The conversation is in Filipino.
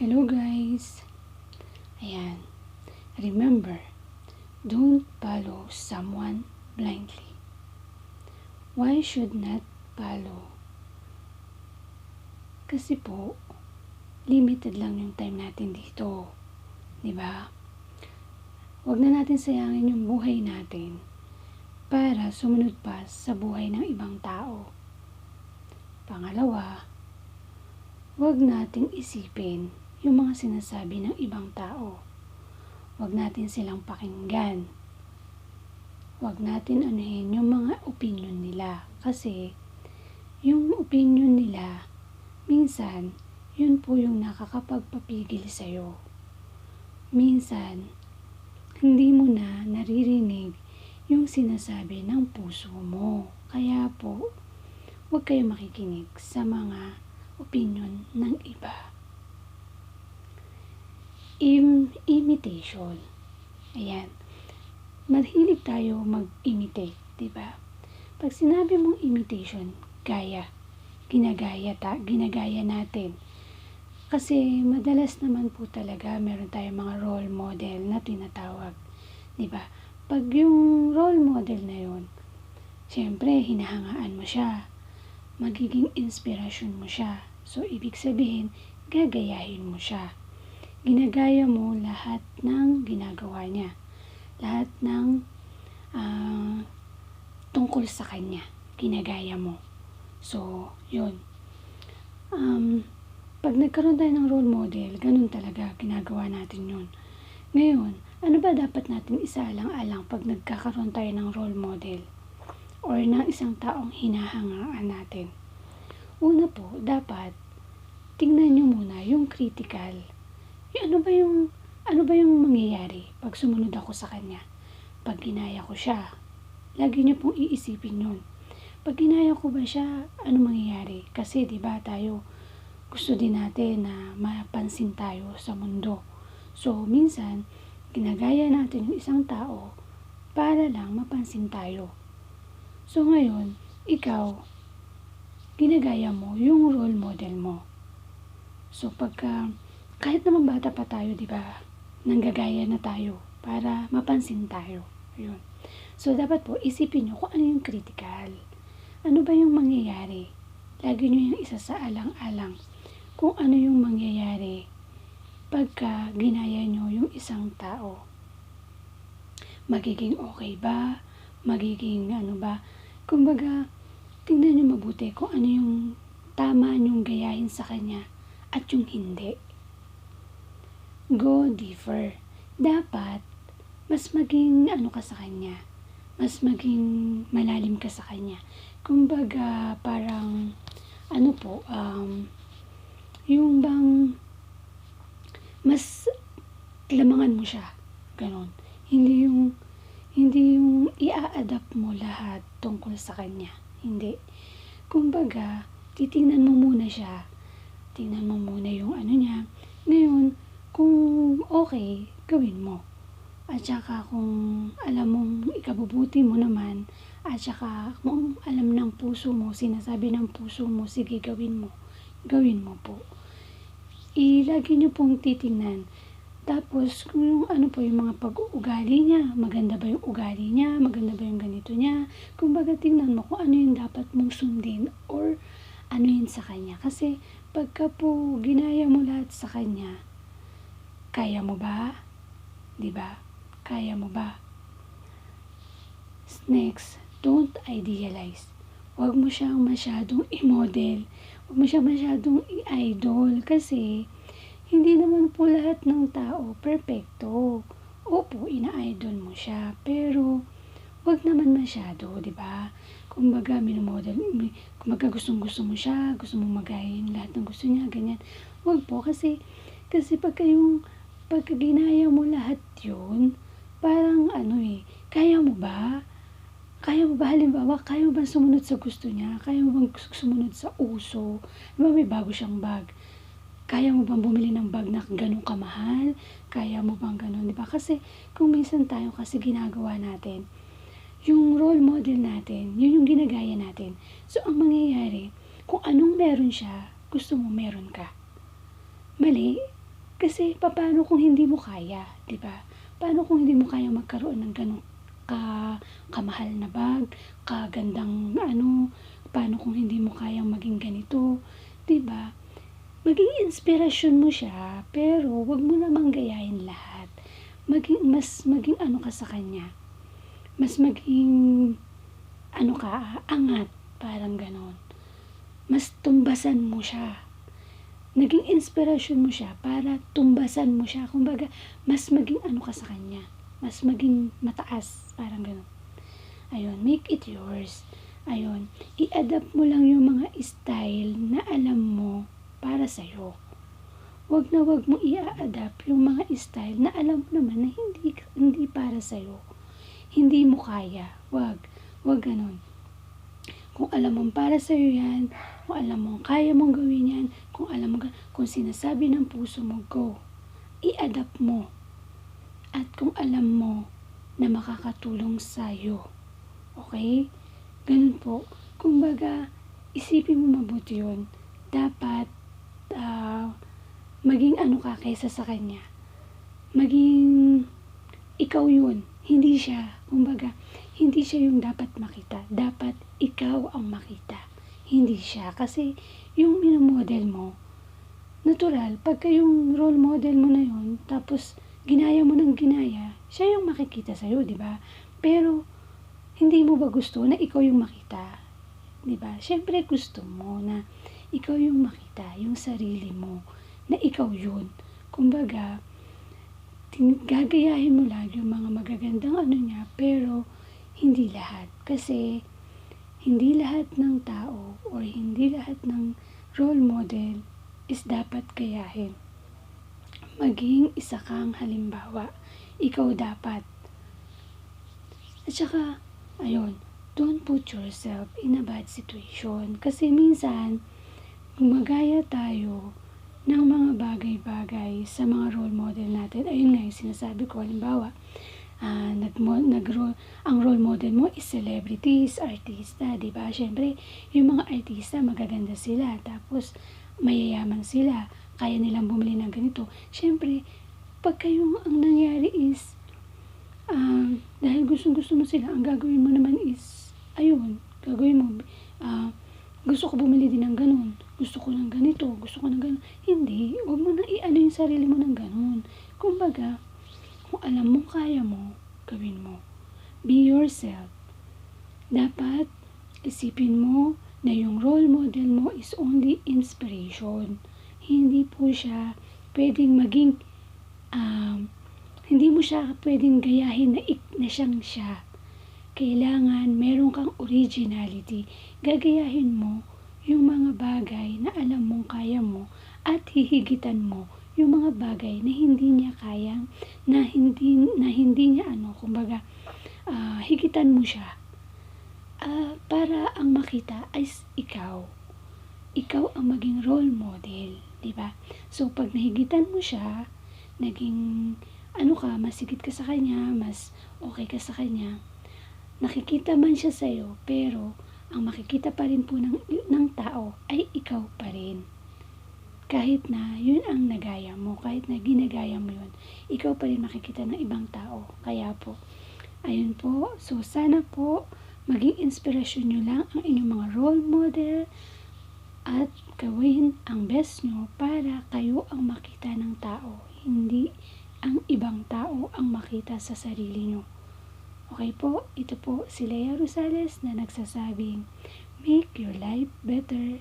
Hello guys! Ayan, remember, don't follow someone blindly. Why should not follow? Kasi po, limited lang yung time natin dito. Diba? Huwag na natin sayangin yung buhay natin para sumunod pa sa buhay ng ibang tao. Pangalawa, huwag nating isipin yung mga sinasabi ng ibang tao. Huwag natin silang pakinggan. Huwag natin anuhin yung mga opinion nila. Kasi, yung opinion nila, minsan, yun po yung nakakapagpapigil sa'yo. Minsan, hindi mo na naririnig yung sinasabi ng puso mo. Kaya po, huwag kayo makikinig sa mga opinion ng iba. Imitation. Ayan. Mahilig tayo mag-imitate, diba? Pag sinabi mong imitation, gaya. Ginagaya natin. Kasi madalas naman po talaga meron tayong mga role model na tinatawag. Diba? Pag yung role model na yun, syempre, hinahangaan mo siya. Magiging inspirasyon mo siya. So, ibig sabihin, gagayahin mo siya. Ginagaya mo lahat ng ginagawa niya. Lahat ng tungkol sa kanya. Ginagaya mo. So, yun. Pag nagkaroon tayo ng role model, ganun talaga, ginagawa natin yun. Ngayon, ano ba dapat natin isaalang-alang pag nagkakaroon tayo ng role model? Or ng isang taong hinahangaan natin? Una po, dapat, tingnan nyo muna yung critical. Ano ba yung mangyayari pag sumunod ako sa kanya? Pag ginaya ko siya, lagi nyo pong iisipin yun. Pag ginaya ko ba siya, ano mangyayari? Kasi diba tayo, gusto din natin na mapansin tayo sa mundo. So, minsan, ginagaya natin yung isang tao para lang mapansin tayo. So, ngayon, ikaw, ginagaya mo yung role model mo. So, kahit naman bata pa tayo, di ba? Nanggagaya na tayo para mapansin tayo. Ayun. So, dapat po, isipin nyo kung ano yung critical. Ano ba yung mangyayari? Lagi nyo yung isa sa alang-alang. Kung ano yung mangyayari pagka ginaya nyo yung isang tao. Magiging okay ba? Magiging ano ba? Kumbaga, tingnan nyo mabuti kung ano yung tama nyong gayahin sa kanya at yung hindi. Go deeper. Dapat, mas maging ano ka sa kanya. Mas maging malalim ka sa kanya. Kumbaga, parang, yung bang, mas lamangan mo siya. Ganon. Hindi yung i-a-adapt mo lahat tungkol sa kanya. Hindi. Kumbaga, titingnan mo muna siya. Tingnan mo muna yung ano niya. Ngayon, kung okay, gawin mo. At saka kung alam mong ikabubuti mo naman, at saka kung alam ng puso mo, sinasabi ng puso mo, sige gawin mo. Gawin mo po. Lagi nyo pong titingnan. Tapos, kung yung yung mga pag-uugali niya, maganda ba yung ugali niya, maganda ba yung ganito niya, kumbaga tingnan mo kung ano yung dapat mong sundin or ano yun sa kanya. Kasi, pagka po ginaya mo lahat sa kanya, kaya mo ba? Diba? Kaya mo ba? Next, don't idealize. Huwag mo siyang masyadong i-model. Huwag mo siyang masyadong i-idol. Kasi, hindi naman po lahat ng tao perfecto. Opo, ina-idol mo siya. Pero, huwag naman masyado, diba? Kumbaga, kumbaga gustong-gusto mo siya, gusto mo magayin lahat ng gusto niya, ganyan. Huwag po, kasi pagka ginaya mo lahat yun, parang kaya mo ba? Kaya mo ba, halimbawa, kaya mo ba sumunod sa gusto niya? Kaya mo bang sumunod sa uso? Diba may bago siyang bag? Kaya mo bang bumili ng bag na ganun kamahal? Kaya mo bang ganun? Diba? Kasi kung minsan tayo kasi ginagawa natin, yung role model natin, yun yung ginagaya natin. So, ang mangyayari, kung anong meron siya, gusto mo meron ka. Mali, Kasi paano kung hindi mo kaya, 'di ba? Paano kung hindi mo kaya magkaroon ng gano'ng kamahal na bag, kagandang ano, paano kung hindi mo kayang maging ganito, 'di ba? Maging inspirasyon mo siya, pero 'wag mo namang gayahin lahat. Maging ano ka sa kanya, mas maging ano ka, angat, parang gano'n. Mas tumbasan mo siya. Naging inspirasyon mo siya para tumbasan mo siya. Kumbaga, mas maging ano ka sa kanya. Mas maging mataas, parang gano'n. Ayun, make it yours. Ayun, i-adapt mo lang yung mga style na alam mo para sa'yo. Wag na wag mo i-adapt yung mga style na alam mo naman na hindi para sa'yo. Hindi mo kaya. Wag ganun. Kung alam mong para sa'yo yan, kung alam mong kaya mong gawin yan, kung sinasabi ng puso mo, go. I-adapt mo. At kung alam mo na makakatulong sa'yo. Okay? Ganun po. Kumbaga, isipin mo mabuti yun. Dapat, maging ano ka kaysa sa kanya. Maging ikaw yun. Hindi siya. Kumbaga, hindi siya yung dapat makita. Dapat ikaw ang makita. Hindi siya. Kasi yung minamodel mo, natural, pagka yung role model mo na yun, tapos ginaya mo ng ginaya, siya yung makikita sa'yo, di ba? Pero, hindi mo ba gusto na ikaw yung makita? Di ba? Siyempre gusto mo na ikaw yung makita, yung sarili mo, na ikaw yun. Kumbaga, gagayahin mo lang yung mga magagandang ano niya, pero hindi lahat. Kasi, hindi lahat ng tao or hindi lahat ng role model is dapat gayahin. Maging isa kang halimbawa. Ikaw dapat. At saka, ayun, don't put yourself in a bad situation. Kasi minsan, gumagaya tayo ng mga bagay-bagay sa mga role model natin. Ayun nga yung sinasabi ko, halimbawa, ang role model mo is celebrities, artista, di ba? Siyempre, yung mga artista, magaganda sila, tapos mayayaman sila, kaya nilang bumili ng ganito. Siyempre, pagka yung ang nangyari is, dahil gusto mo sila, ang gagawin mo naman is, ayun, gagawin mo, gusto ko bumili din ng ganun, gusto ko ng ganito, gusto ko ng ganun. Hindi, huwag mo na i-ano yung sarili mo ng ganun. Kumbaga, kung alam mo, kaya mo, gawin mo. Be yourself. Dapat, isipin mo na yung role model mo is only inspiration. Hindi po siya pwedeng maging, hindi mo siya pwedeng gayahin na siyang siya. Kailangan meron kang originality. Gagayahin mo yung mga bagay na alam mong kaya mo at hihigitan mo yung mga bagay na hindi niya kayang, na hindi niya kumbaga, higitan mo siya. Para ang makita ay ikaw. Ikaw ang maging role model, di ba? So, pag nahigitan mo siya, naging, masigit ka sa kanya, mas okay ka sa kanya, nakikita man siya sa'yo, pero ang makikita pa rin po ng tao ay ikaw pa rin. Kahit na yun ang nagaya mo, kahit na ginagaya mo yun, ikaw pa rin makikita ng ibang tao. Kaya po, ayun po, so sana po, maging inspirasyon nyo lang ang inyong mga role model at gawin ang best nyo para kayo ang makita ng tao, hindi ang ibang tao ang makita sa sarili nyo. Okay po, ito po si Lea Rosales na nagsasabing, make your life better.